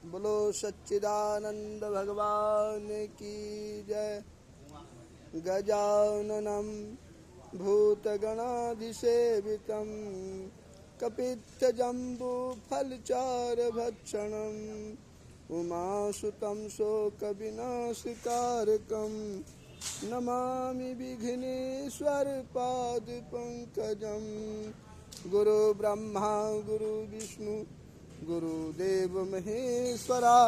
बोलो सच्चिदानंद भगवान की जय। गजाननं भूतगणाधिसेवितं कपित्थजम्बूफलचारभक्षणम् उमासुतं शोकविनाशकारकं नमामि विघ्नेश्वरपादपङ्कजं। गुरुब्रह्मा गुरुविष्णु गुरुदेव महेश्वरा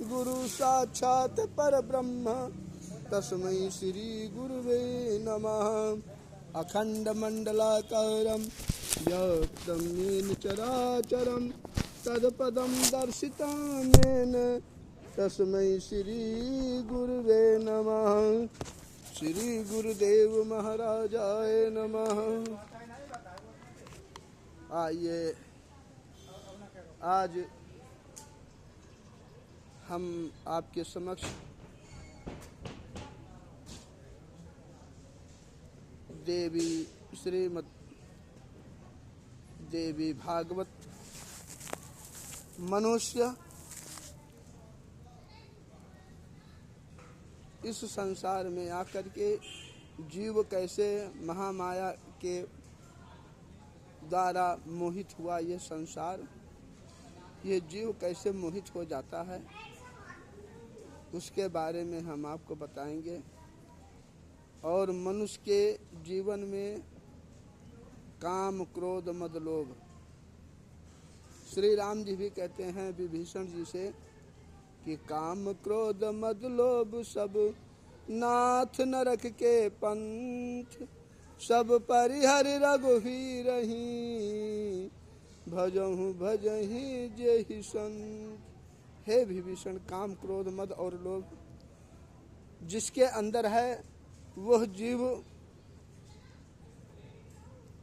गुरु साक्षात् परब्रह्म तस्मै श्री गुरुवे नमः। अखण्डमण्डलाकारं व्याप्तं येन चराचरं तत्पदं दर्शितं येन तस्मै श्री गुरुवे नमः। श्री गुरुदेव महाराजाय नमः। आइए आज हम आपके समक्ष देवी श्रीमद् देवी भागवत मनुष्य इस संसार में आकर के जीव कैसे महामाया के द्वारा मोहित हुआ, ये संसार, ये जीव कैसे मोहित हो जाता है, उसके बारे में हम आपको बताएंगे। और मनुष्य के जीवन में काम क्रोध मद लोभ, श्री राम जी भी कहते हैं विभीषण जी से कि काम क्रोध मद लोभ सब नाथ नरक के पंथ, सब परिहरि रघुवीरहि भजहु भजहि जेहि संत। हे विभीषण, काम क्रोध मद और लोभ जिसके अंदर है वह जीव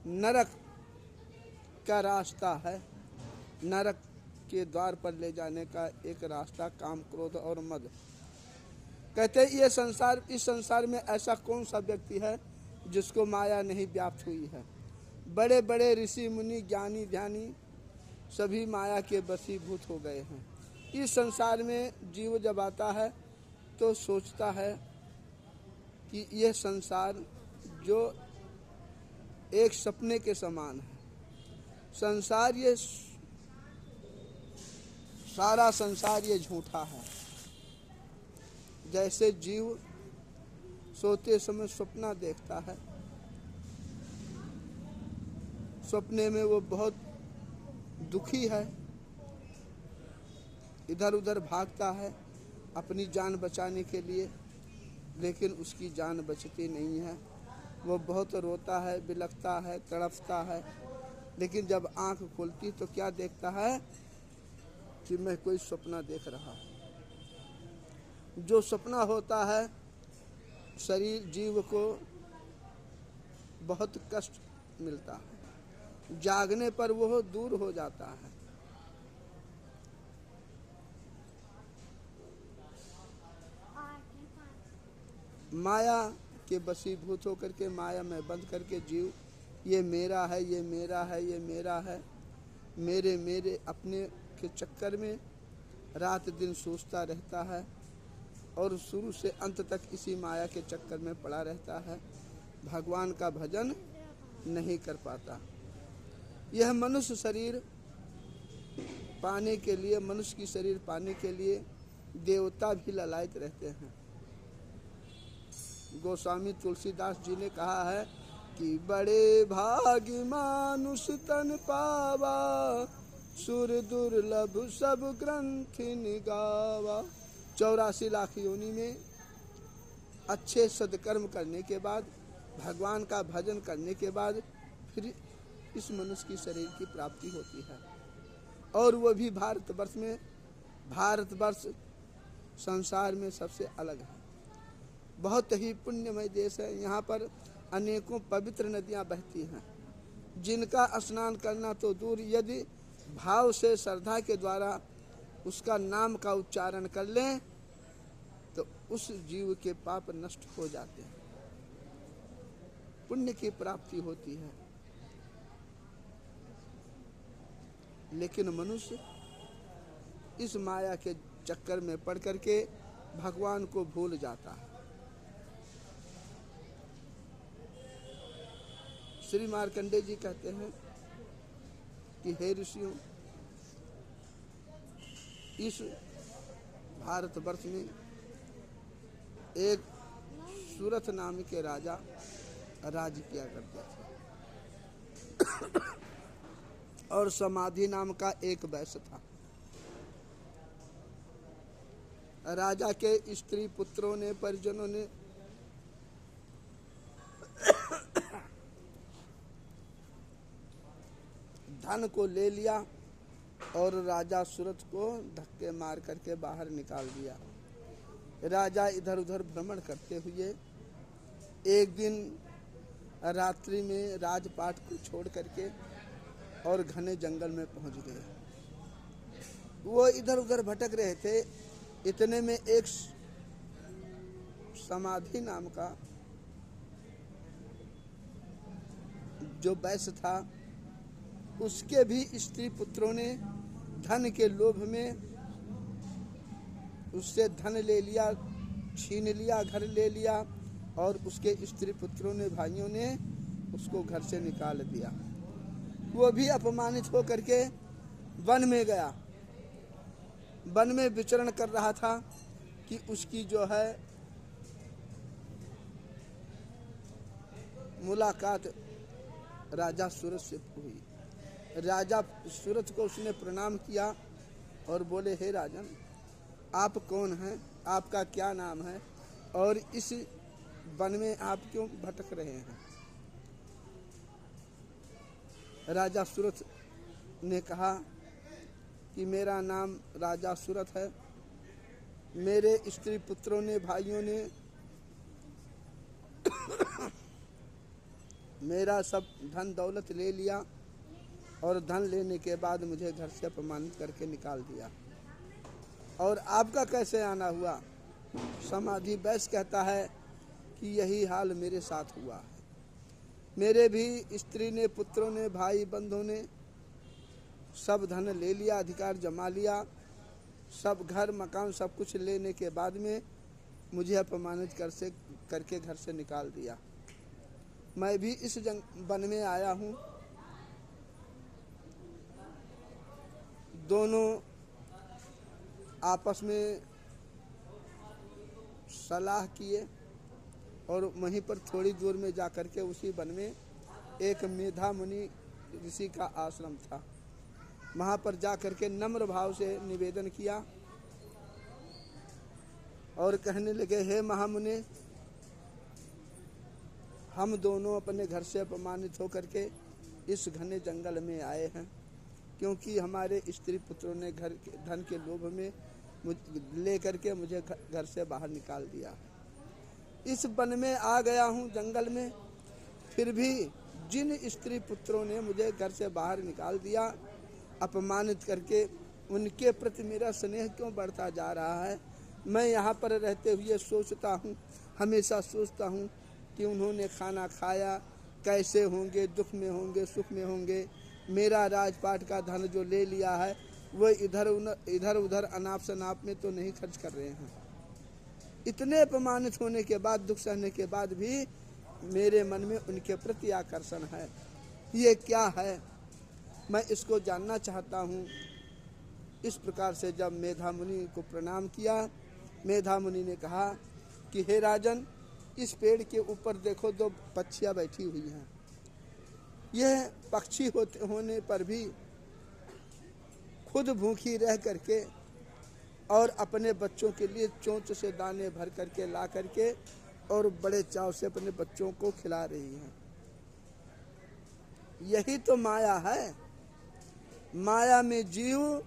नरक का रास्ता है, नरक के द्वार पर ले जाने का एक रास्ता काम क्रोध और मद। कहते हैं ये संसार, इस संसार में ऐसा कौन सा व्यक्ति है जिसको माया नहीं व्याप्त हुई है। बड़े बड़े ऋषि मुनि ज्ञानी ध्यानी सभी माया के वशीभूत हो गए हैं। इस संसार में जीव जब आता है तो सोचता है कि यह संसार जो एक सपने के समान है, संसार ये सारा संसार ये झूठा है। जैसे जीव सोते समय सपना देखता है, सपने में वो बहुत दुखी है, इधर उधर भागता है अपनी जान बचाने के लिए, लेकिन उसकी जान बचती नहीं है। वो बहुत रोता है, बिलखता है, तड़पता है, लेकिन जब आंख खुलती तो क्या देखता है कि मैं कोई सपना देख रहा हूँ। जो सपना होता है शरीर जीव को बहुत कष्ट मिलता है, जागने पर वह दूर हो जाता है। माया के वशीभूत होकर के माया में बंद करके जीव ये मेरा है, ये मेरा है, ये मेरा है, मेरे मेरे अपने के चक्कर में रात दिन सोचता रहता है और शुरू से अंत तक इसी माया के चक्कर में पड़ा रहता है, भगवान का भजन नहीं कर पाता। यह मनुष्य शरीर पाने के लिए, मनुष्य की शरीर पाने के लिए देवता भी ललायत रहते हैं। गोस्वामी तुलसीदास जी ने कहा है कि बड़े भाग्य मानुष तन पावा, सुर दुर्लभ सब ग्रंथि निगावा। 84 लाख योनि में अच्छे सदकर्म करने के बाद, भगवान का भजन करने के बाद फिर इस मनुष्य की शरीर की प्राप्ति होती है। और वह भी भारतवर्ष में। भारतवर्ष संसार में सबसे अलग है, बहुत ही पुण्यमय देश है। यहाँ पर अनेकों पवित्र नदियाँ बहती हैं, जिनका स्नान करना तो दूर, यदि भाव से श्रद्धा के द्वारा उसका नाम का उच्चारण कर लें तो उस जीव के पाप नष्ट हो जाते हैं, पुण्य की प्राप्ति होती है। लेकिन मनुष्य इस माया के चक्कर में पड़ करके भगवान को भूल जाता है। श्री मार्कंडेय जी कहते हैं कि हे ऋषियों, इस भारतवर्ष में एक सूरथ नाम के राजा राज किया करते थे और समाधि नाम का एक वैश्य था। राजा के स्त्री पुत्रों ने, परिजनों ने धन को ले लिया और राजा सूरथ को धक्के मार करके बाहर निकाल दिया। राजा इधर उधर भ्रमण करते हुए एक दिन रात्रि में राजपाट को छोड़ करके और घने जंगल में पहुंच गए। वो इधर उधर भटक रहे थे। इतने में एक समाधि नाम का जो वैश्य था, उसके भी स्त्री पुत्रों ने धन के लोभ में उससे धन ले लिया, छीन लिया, घर ले लिया और उसके स्त्री पुत्रों ने, भाइयों ने उसको घर से निकाल दिया। वो भी अपमानित होकर के वन में गया। वन में विचरण कर रहा था कि उसकी जो है मुलाकात राजा सूरथ से हुई। राजा सूरथ को उसने प्रणाम किया और बोले, हे राजन, आप कौन हैं, आपका क्या नाम है और इस वन में आप क्यों भटक रहे हैं? राजा सूरथ ने कहा कि मेरा नाम राजा सूरथ है। मेरे स्त्री पुत्रों ने, भाइयों ने मेरा सब धन दौलत ले लिया और धन लेने के बाद मुझे घर से अपमानित करके निकाल दिया। और आपका कैसे आना हुआ? समाधि वैश्य कहता है कि यही हाल मेरे साथ हुआ है। मेरे भी स्त्री ने, पुत्रों ने, भाई बंधुओं ने सब धन ले लिया, अधिकार जमा लिया, सब घर मकान सब कुछ लेने के बाद में मुझे अपमानित करके घर से निकाल दिया। मैं भी इस वन में आया हूँ। दोनों आपस में सलाह किए और वहीं पर थोड़ी दूर में जाकर के उसी वन में एक मेधा मुनि ऋषि का आश्रम था। वहाँ पर जाकर के नम्र भाव से निवेदन किया और कहने लगे, हे महामुनि, हम दोनों अपने घर से अपमानित होकर के इस घने जंगल में आए हैं, क्योंकि हमारे स्त्री पुत्रों ने घर के धन के लोभ में ले करके मुझे घर से बाहर निकाल दिया। इस वन में आ गया हूँ जंगल में, फिर भी जिन स्त्री पुत्रों ने मुझे घर से बाहर निकाल दिया, अपमानित करके, उनके प्रति मेरा स्नेह क्यों बढ़ता जा रहा है? मैं यहाँ पर रहते हुए सोचता हूँ, हमेशा सोचता हूँ कि उन्होंने खाना खाया, कैसे होंगे, दुख में होंगे, सुख में होंगे। मेरा राजपाट का धन जो ले लिया है वो इधर उधर अनाप शनाप में तो नहीं खर्च कर रहे हैं। इतने अपमानित होने के बाद, दुख सहने के बाद भी मेरे मन में उनके प्रति आकर्षण है। ये क्या है? मैं इसको जानना चाहता हूँ। इस प्रकार से जब मेधा मुनि को प्रणाम किया, मेधा मुनि ने कहा कि हे राजन, इस पेड़ के ऊपर देखो, दो पक्षियाँ बैठी हुई हैं। यह पक्षी होने पर भी खुद भूखी रह करके और अपने बच्चों के लिए चोंच से दाने भर करके ला करके और बड़े चाव से अपने बच्चों को खिला रही हैं। यही तो माया है। माया में जीव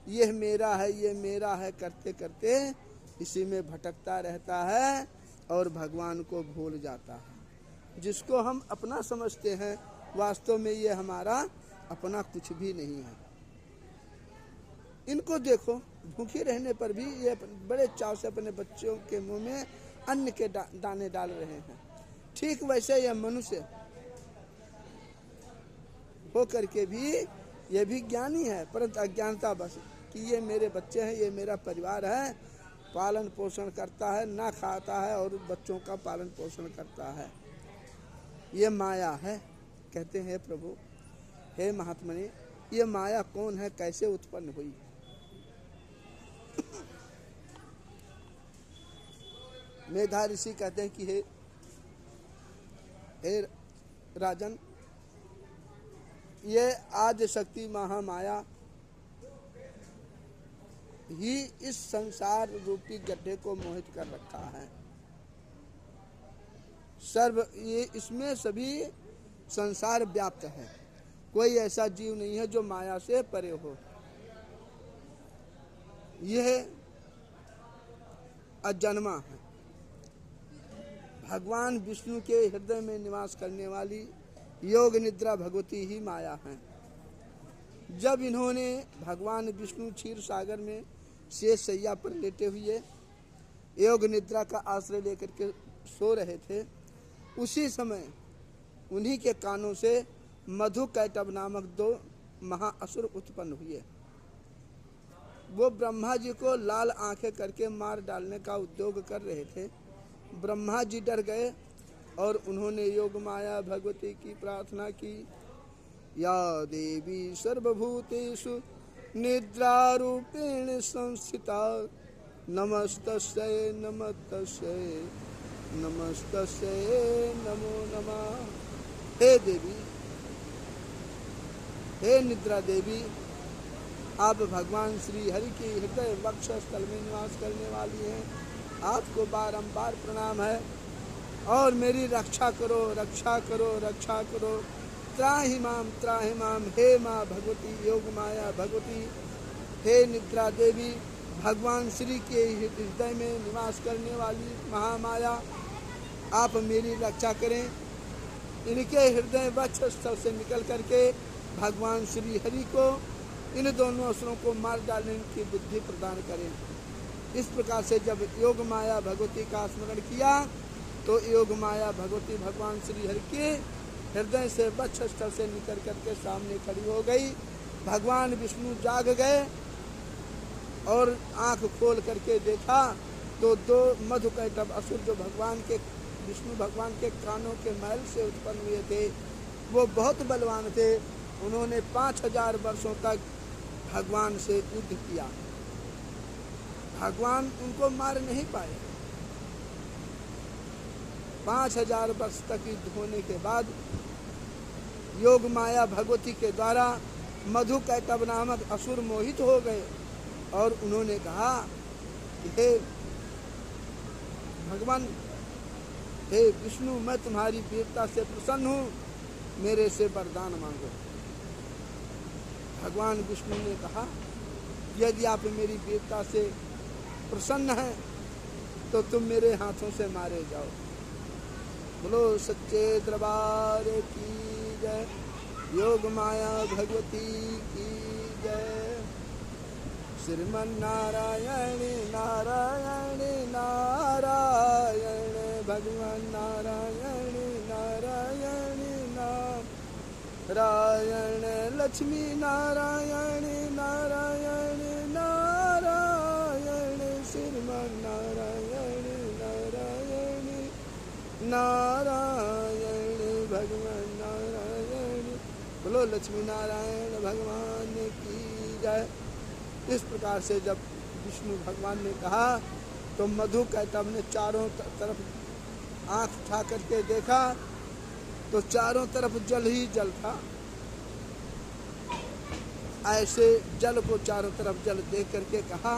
यह मेरा है, ये मेरा है करते करते इसी में भटकता रहता है और भगवान को भूल जाता है। जिसको हम अपना समझते हैं, वास्तव में ये हमारा अपना कुछ भी नहीं है। इनको देखो, भूखे रहने पर भी ये बड़े चाव से अपने बच्चों के मुंह में अन्न के दाने डाल रहे हैं। ठीक वैसे यह मनुष्य हो करके भी ये भी ज्ञानी है, परंतु अज्ञानता बस कि ये मेरे बच्चे हैं, ये मेरा परिवार है, पालन पोषण करता है, ना खाता है और बच्चों का पालन पोषण करता है। ये माया है। कहते हैं प्रभु, हे महात्मने, ये माया कौन है, कैसे उत्पन्न हुई? मेधा ऋषि कहते हैं कि हे राजन, ये आदि शक्ति महामाया ही इस संसार रूपी गड्ढे को मोहित कर रखा है। ये इसमें सभी संसार व्याप्त है। कोई ऐसा जीव नहीं है जो माया से परे हो। यह अजन्मा है। भगवान विष्णु के हृदय में निवास करने वाली योग निद्रा भगवती ही माया है। जब इन्होंने भगवान विष्णु क्षीर सागर में शेष शैया पर लेटे हुए योग निद्रा का आश्रय लेकर के सो रहे थे, उसी समय उन्हीं के कानों से मधु कैटभ नामक 2 महाअसुर उत्पन्न हुए। वो ब्रह्मा जी को लाल आंखें करके मार डालने का उद्योग कर रहे थे। ब्रह्मा जी डर गए और उन्होंने योग माया भगवती की प्रार्थना की। या देवी सर्वभूतेषु निद्रारूपेण संस्थिता नमस्तस्यै नमस्तस्यै नमस्तस्यै नमो नमः। हे देवी, हे निद्रा देवी, आप भगवान श्री हरि के हृदय वक्षस्थल में निवास करने वाली हैं। आपको बारंबार प्रणाम है और मेरी रक्षा करो, रक्षा करो, रक्षा करो। त्राहि माम, हे माँ भगवती योग माया भगवती, हे निद्रा देवी, भगवान श्री के हृदय में निवास करने वाली महामाया, आप मेरी रक्षा करें। इनके हृदय वक्षस्थल से निकल करके भगवान श्री हरि को, इन दोनों असुरों को मार डालने की बुद्धि प्रदान करें। इस प्रकार से जब योग माया भगवती का स्मरण किया तो योग माया भगवती भगवान श्री हरि के हृदय से वक्षस्थल से निकल करके सामने खड़ी हो गई। भगवान विष्णु जाग गए और आंख खोल करके देखा तो 2 मधु कैटभ असुर जो विष्णु भगवान के कानों के मैल से उत्पन्न हुए थे, वो बहुत बलवान थे। उन्होंने 5000 वर्षों तक भगवान से युद्ध किया। भगवान उनको मार नहीं पाए। 5000 वर्ष तक युद्ध होने के बाद योग माया भगवती के द्वारा मधु कैटभ नामक असुर मोहित हो गए और उन्होंने कहा कि हे भगवान, हे विष्णु, मैं तुम्हारी वीरता से प्रसन्न हूँ, मेरे से वरदान मांगो। भगवान विष्णु ने कहा, यदि आप मेरी वीरता से प्रसन्न हैं तो तुम मेरे हाथों से मारे जाओ। बोलो सच्चे दरबार की जय, योग माया भगवती की जय। श्रीमन नारायण नारायण नारायण, भगवान नारायण नारायण नारायण, लक्ष्मी नारायण नारायण नारायण, श्रीमन नारायण नारायण नारायण, भगवान नारायण। बोलो लक्ष्मी नारायण भगवान की जय। इस प्रकार से जब विष्णु भगवान ने कहा तो मधु कैटभ ने चारों तरफ आंख उठा करके देखा तो चारों तरफ जल ही जल था। ऐसे जल को चारों तरफ जल देख करके कहा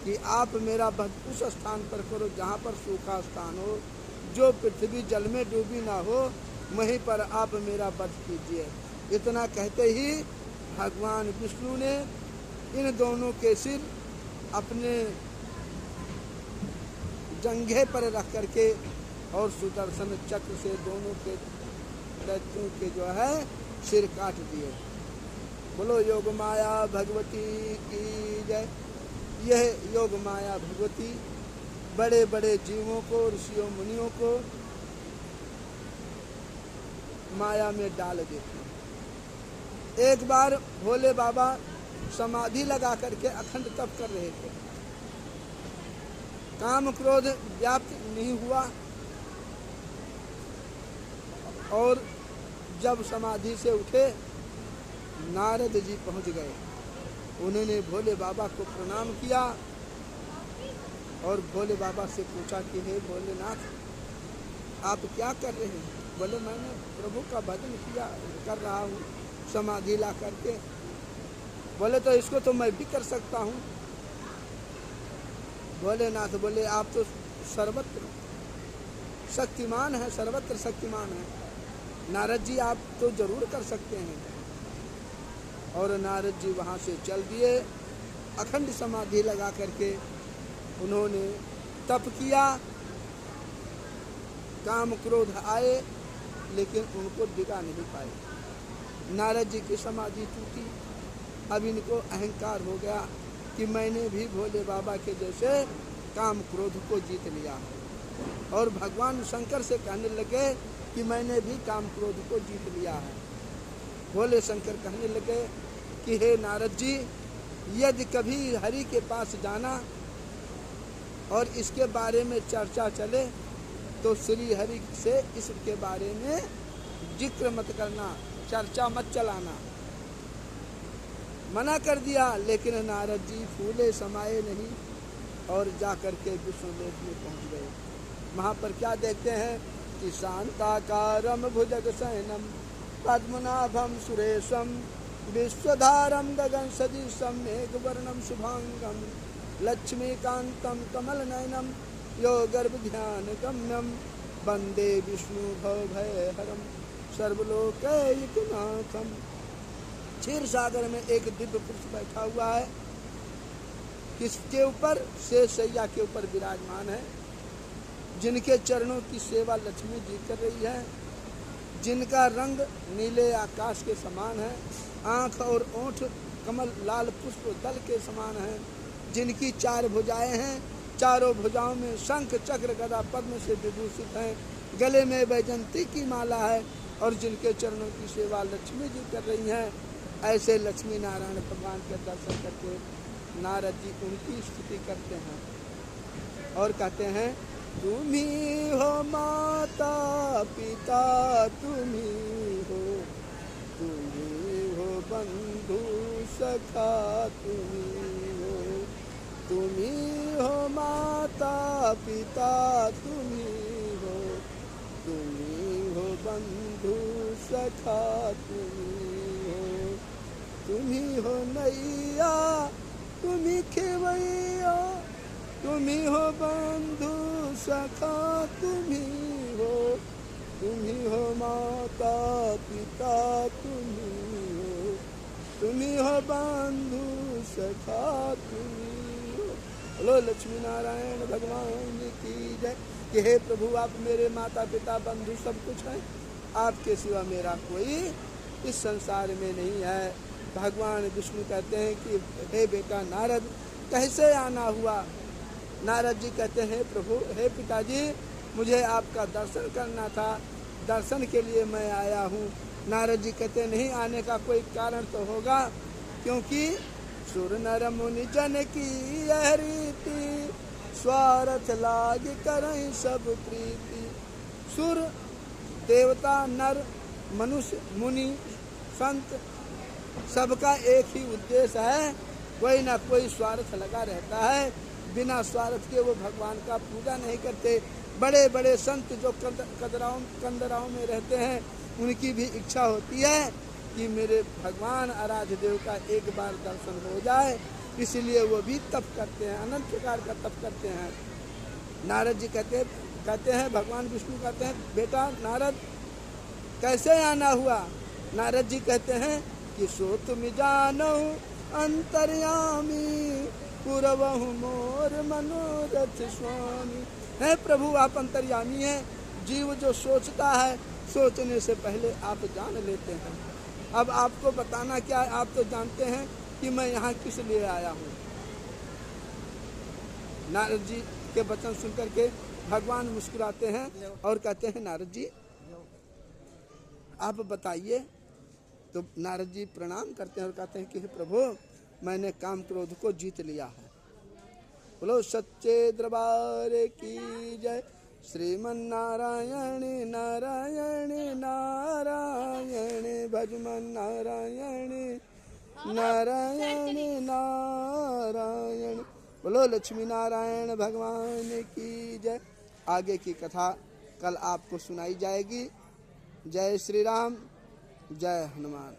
कि आप मेरा वध उस स्थान पर करो जहाँ पर सूखा स्थान हो, जो पृथ्वी जल में डूबी ना हो, वहीं पर आप मेरा वध कीजिए। इतना कहते ही भगवान विष्णु ने इन दोनों के सिर अपने जंघे पर रख करके और सुदर्शन चक्र से दोनों के दैत्यों के जो है सिर काट दिए। बोलो योग माया भगवती की जय। यह योग माया भगवती बड़े बड़े जीवों को, ऋषियों मुनियों को माया में डाल देती। एक बार भोले बाबा समाधि लगा करके अखंड तप कर रहे थे। काम क्रोध व्याप्त नहीं हुआ और जब समाधि से उठे नारद जी पहुंच गए। उन्होंने भोले बाबा को प्रणाम किया और भोले बाबा से पूछा कि हे भोलेनाथ, आप क्या कर रहे हैं? बोले मैंने प्रभु का भजन किया कर रहा हूँ समाधि ला करके। बोले तो इसको तो मैं भी कर सकता हूँ। भोलेनाथ बोले आप तो सर्वत्र शक्तिमान है, सर्वत्र शक्तिमान है, नारद जी आप तो जरूर कर सकते हैं। और नारद जी वहाँ से चल दिए। अखंड समाधि लगा करके उन्होंने तप किया। काम क्रोध आए लेकिन उनको दिखा नहीं पाए। नारद जी की समाधि टूटी। अब इनको अहंकार हो गया कि मैंने भी भोले बाबा के जैसे काम क्रोध को जीत लिया। और भगवान शंकर से कहने लगे कि मैंने भी काम क्रोध को जीत लिया है। भोले शंकर कहने लगे कि हे नारद जी, यदि कभी हरि के पास जाना और इसके बारे में चर्चा चले तो श्री हरि से इसके बारे में जिक्र मत करना, चर्चा मत चलाना। मना कर दिया। लेकिन नारद जी फूले समाये नहीं और जाकर के विष्णुलोक में पहुंच गए। वहाँ पर क्या देखते हैं कि शांताकारम भुजग शयनम पद्मनाभम सुरेशम विश्वधारम गगन सदृशम मेघवर्णम शुभांगम लक्ष्मीकांतम कमल नयनम योगर्भ ध्यान गम्यम वंदे विष्णु भवभयहरम सर्वलोकैकनाथम। क्षीर सागर में एक दिव्य पुरुष बैठा हुआ है। किसके ऊपर? शेषैया के ऊपर विराजमान है। जिनके चरणों की सेवा लक्ष्मी जी कर रही है, जिनका रंग नीले आकाश के समान है, आँख और ओंठ कमल लाल पुष्प दल के समान है, जिनकी 4 भुजाएं हैं, चारों भुजाओं में शंख चक्र गदा पद्म से विभूषित हैं, गले में वैजंती की माला है और जिनके चरणों की सेवा लक्ष्मी जी कर रही हैं। ऐसे लक्ष्मी नारायण भगवान के दर्शन करके नारद जी उनकी स्तुति करते हैं और कहते हैं तुम्ही हो माता पिता, तुम्ही हो बंधु सखा, तुम्ही हो माता पिता, तुम्ही हो बंधु सखा, तुम्ही हो नैया, तुम्ही खेवैया, तुम्ही हो बंधु सखा, तुम्ही हो माता पिता, तुम्ही हो बंधु सखा, तुम्ही हो। बोलो लक्ष्मी नारायण भगवान की जय। कि हे प्रभु आप मेरे माता पिता बंधु सब कुछ हैं, आपके सिवा मेरा कोई इस संसार में नहीं है। भगवान विष्णु कहते हैं कि हे बेटा नारद कैसे आना हुआ? नारद जी कहते हैं प्रभु, हे पिताजी मुझे आपका दर्शन करना था, दर्शन के लिए मैं आया हूँ। नारद जी कहते नहीं, आने का कोई कारण तो होगा, क्योंकि सुर नर मुनि जन की यह रीति, स्वार्थ लाग करहीं सब प्रीति। सुर देवता नर मनुष्य मुनि संत सबका एक ही उद्देश्य है, कोई ना कोई स्वार्थ लगा रहता है। बिना स्वार्थ के वो भगवान का पूजा नहीं करते। बड़े बड़े संत जो कंदराओं में रहते हैं, उनकी भी इच्छा होती है कि मेरे भगवान आराध्य देव का एक बार दर्शन हो जाए, इसलिए वो भी तप करते हैं, अनंत प्रकार का तप करते हैं। नारद जी कहते हैं भगवान विष्णु कहते हैं बेटा नारद कैसे आना हुआ? नारद जी कहते हैं कि सो तुम जानो अंतर्यामी, पुरवहु मोर मनोरथ स्वामी। है प्रभु आप अंतर्यामी हैं, जीव जो सोचता है सोचने से पहले आप जान लेते हैं। अब आपको बताना क्या है, आप तो जानते हैं कि मैं यहाँ किस लिए आया हूँ। नारद जी के वचन सुनकर के भगवान मुस्कुराते हैं और कहते हैं नारद जी आप बताइए। तो नारद जी प्रणाम करते हैं और कहते हैं कि हे प्रभु मैंने काम क्रोध को जीत लिया है। बोलो सच्चे दरबार की जय। श्रीमन नारायण नारायण नारायण भजमन नारायण नारायण नारायण। बोलो लक्ष्मी नारायण भगवान की जय। आगे की कथा कल आपको सुनाई जाएगी। जय श्री राम, जय हनुमान।